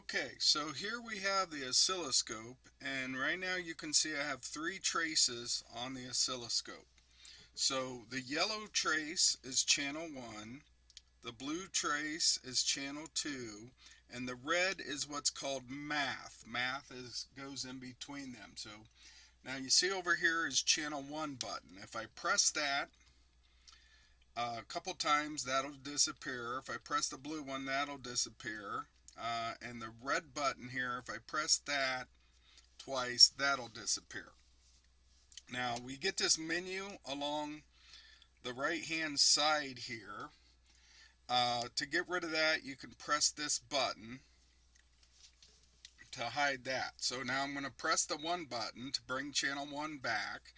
Okay, so here we have the oscilloscope, and right now you can see I have three traces on the oscilloscope. So the yellow trace is channel 1, the blue trace is channel 2, and the red is what's called math. Math goes in between them. So now you see over here is channel 1 button. If I press that a couple times, that'll disappear. If I press the blue one, that'll disappear. And the red button here, if I press that twice, that'll disappear. Now we get this menu along the right hand side here. To get rid of that, you can press this button to hide that. So now I'm going to press the 1 button to bring channel 1 back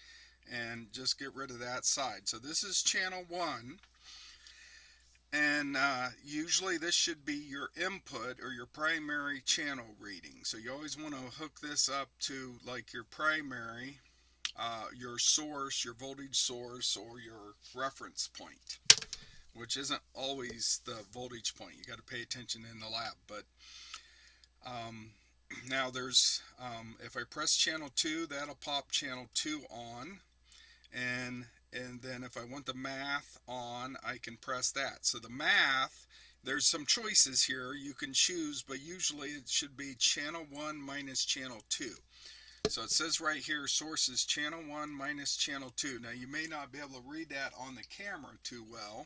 and just get rid of that side. So this is channel 1. And usually this should be your input or your primary channel reading. So you always want to hook this up to like your primary, your source, your voltage source, or your reference point, which isn't always the voltage point. You got to pay attention in the lab. But now there's, if I press channel 2, that'll pop channel 2 on. And then if I want the math on, I can press that. So the math, there's some choices here you can choose, but usually it should be channel 1 minus channel 2. So it says right here, source is channel 1 minus channel 2. Now you may not be able to read that on the camera too well.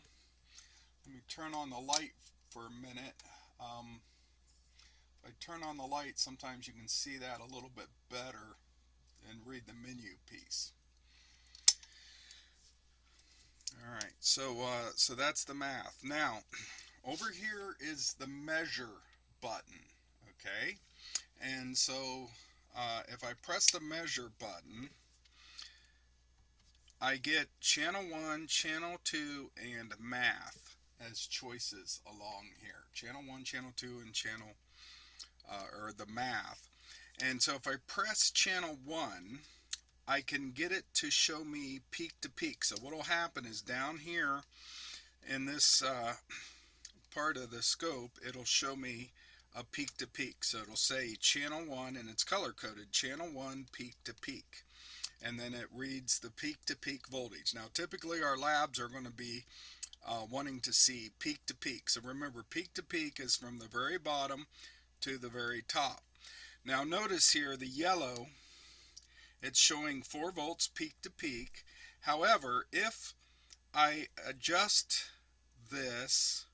Let me turn on the light for a minute. If I turn on the light, sometimes you can see that a little bit better and read the menu piece. Alright, so that's the math. Now, over here is the measure button, okay? And so, if I press the measure button, I get channel 1, channel 2, and math as choices along here. Channel 1, channel 2, and channel, or the math. And so if I press channel 1, I can get it to show me peak to peak. So what will happen is down here in this part of the scope, it'll show me a peak to peak. So it'll say channel 1, and it's color coded, channel 1 peak to peak. And then it reads the peak to peak voltage. Now typically our labs are going to be wanting to see peak to peak. So remember, peak to peak is from the very bottom to the very top. Now notice here the yellow, it's showing 4 volts peak to peak. However, if I adjust this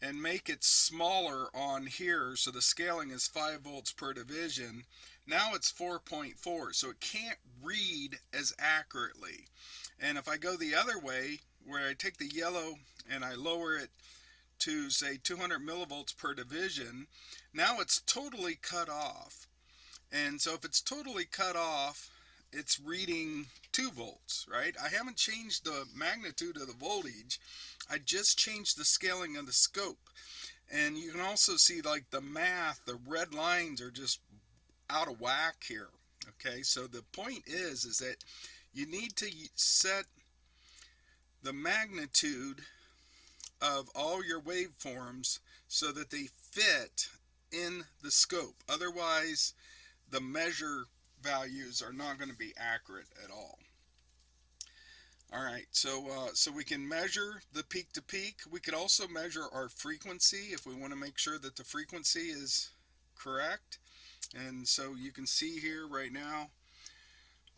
and make it smaller on here, so the scaling is 5 volts per division, now it's 4.4, so it can't read as accurately. And if I go the other way, where I take the yellow and I lower it to say 200 millivolts per division, now it's totally cut off. And so if it's totally cut off, it's reading 2 volts, right? I haven't changed the magnitude of the voltage. I just changed the scaling of the scope. And you can also see like the math, the red lines are just out of whack here. Okay, so the point is that you need to set the magnitude of all your waveforms so that they fit in the scope. Otherwise, the measure values are not going to be accurate at all. Alright, so we can measure the peak to peak. We could also measure our frequency if we want to make sure that the frequency is correct. And so you can see here right now,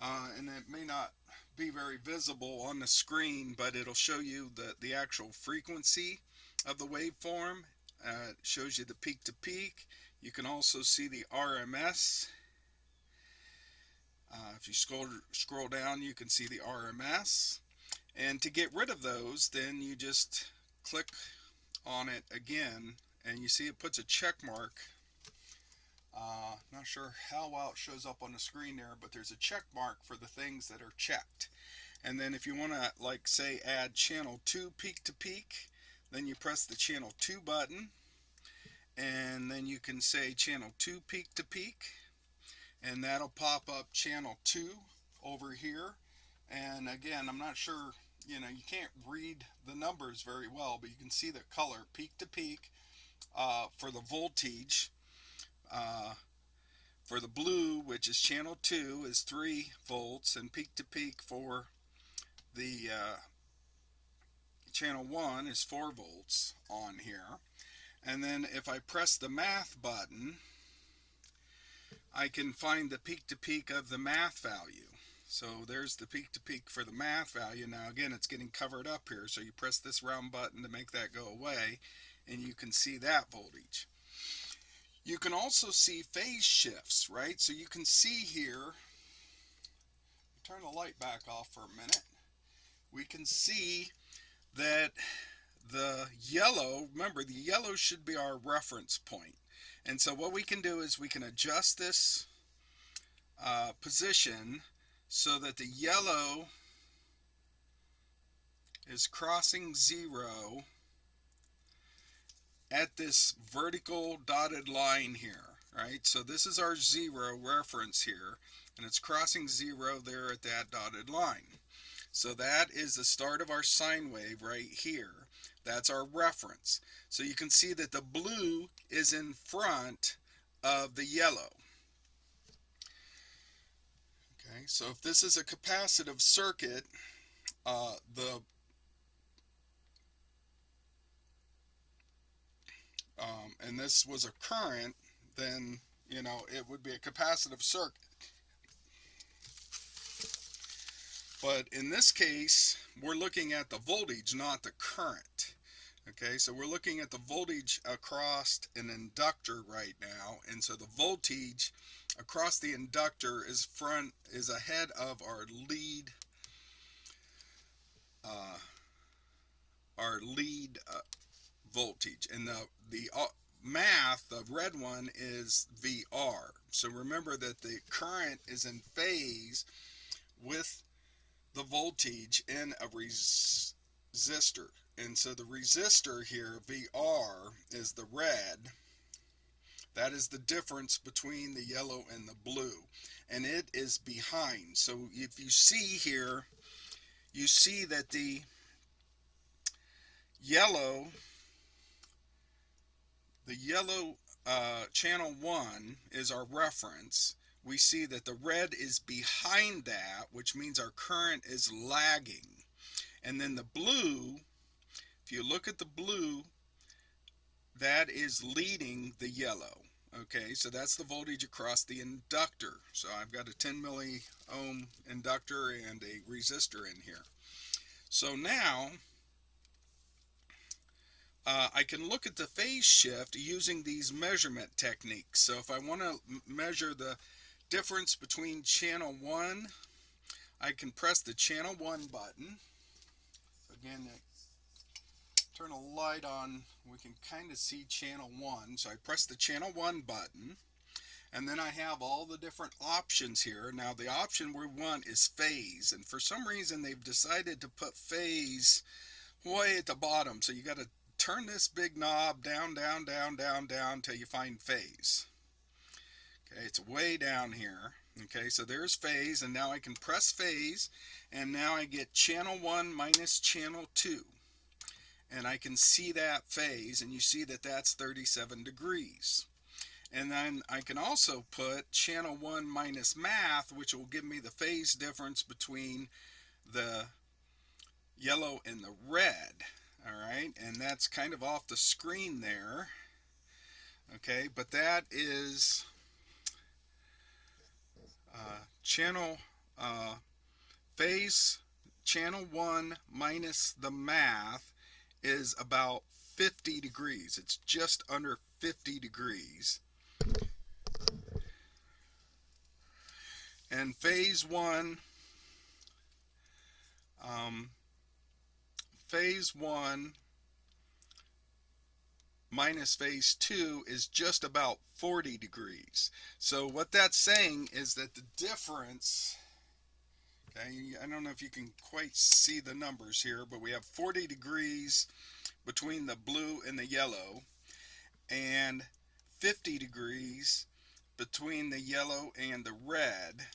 and it may not be very visible on the screen, but it'll show you the actual frequency of the waveform. It shows you the peak to peak. You can also see the RMS. If you scroll down, you can see the RMS. And to get rid of those, then you just click on it again, and you see it puts a check mark. Not sure how well it shows up on the screen there, but there's a check mark for the things that are checked. And then if you want to, like, say, add channel 2 peak to peak, then you press the channel 2 button, and then you can say channel 2 peak to peak, and that'll pop up channel 2 over here. And again, I'm not sure, you can't read the numbers very well, but you can see the color peak to peak for the voltage. For the blue, which is channel 2, is 3 volts, and peak to peak for the channel 1 is 4 volts on here. And then if I press the math button, I can find the peak to peak of the math value. So there's the peak to peak for the math value. Now again, it's getting covered up here, so you press this round button to make that go away, and you can see that voltage. You can also see phase shifts, right? So you can see here, turn the light back off for a minute, we can see that the yellow, remember the yellow should be our reference point. And so what we can do is we can adjust this position so that the yellow is crossing 0 at this vertical dotted line here, right? So this is our 0 reference here, and it's crossing 0 there at that dotted line. So that is the start of our sine wave right here. That's our reference. So you can see that the blue is in front of the yellow. Okay, so if this is a capacitive circuit, and this was a current, then it would be a capacitive circuit. But in this case, we're looking at the voltage, not the current. Okay, so we're looking at the voltage across an inductor right now, and so the voltage across the inductor is ahead of our lead voltage, and the math, the red one, is VR. So remember that the current is in phase with the voltage in a resistor. And so the resistor here, VR, is the red. That is the difference between the yellow and the blue. And it is behind. So if you see here, you see that the yellow channel 1 is our reference. We see that the red is behind that, which means our current is lagging. And then the blue, if you look at the blue, that is leading the yellow. Okay, so that's the voltage across the inductor. So I've got a 10 milliohm inductor and a resistor in here. So now I can look at the phase shift using these measurement techniques. So if I want to measure the difference between channel 1, I can press the channel 1 button. Again, turn a light on, we can kind of see channel 1. So I press the channel 1 button, and then I have all the different options here. Now the option we want is phase, and for some reason they've decided to put phase way at the bottom. So you got to turn this big knob down, down, down, down, down until you find phase. Okay, it's way down here. Okay, so there's phase, and now I can press phase, and now I get channel 1 minus channel 2. And I can see that phase, and you see that that's 37 degrees. And then I can also put channel 1 minus math, which will give me the phase difference between the yellow and the red. Alright, and that's kind of off the screen there. Okay, but that is phase channel 1 minus the math is about 50 degrees. It's just under 50 degrees. And phase 1 minus phase 2 is just about 40 degrees. So what that's saying is that the difference, okay, I don't know if you can quite see the numbers here, but we have 40 degrees between the blue and the yellow, and 50 degrees between the yellow and the red.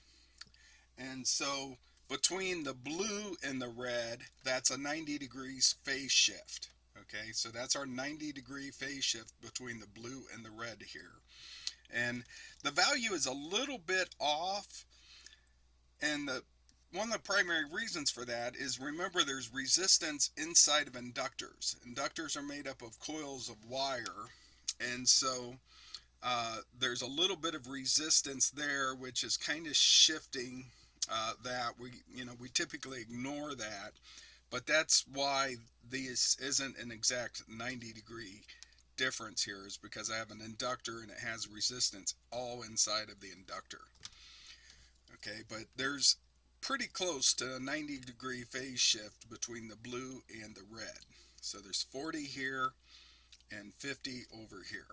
And so between the blue and the red, that's a 90 degrees phase shift. Okay, so that's our 90 degree phase shift between the blue and the red here. And the value is a little bit off, and one of the primary reasons for that is, remember, there's resistance inside of inductors. Inductors are made up of coils of wire, and so there's a little bit of resistance there, which is kind of shifting that. We typically ignore that, but that's why this isn't an exact 90-degree difference here, is because I have an inductor and it has resistance all inside of the inductor. Okay, but there's pretty close to a 90-degree phase shift between the blue and the red. So there's 40 here and 50 over here.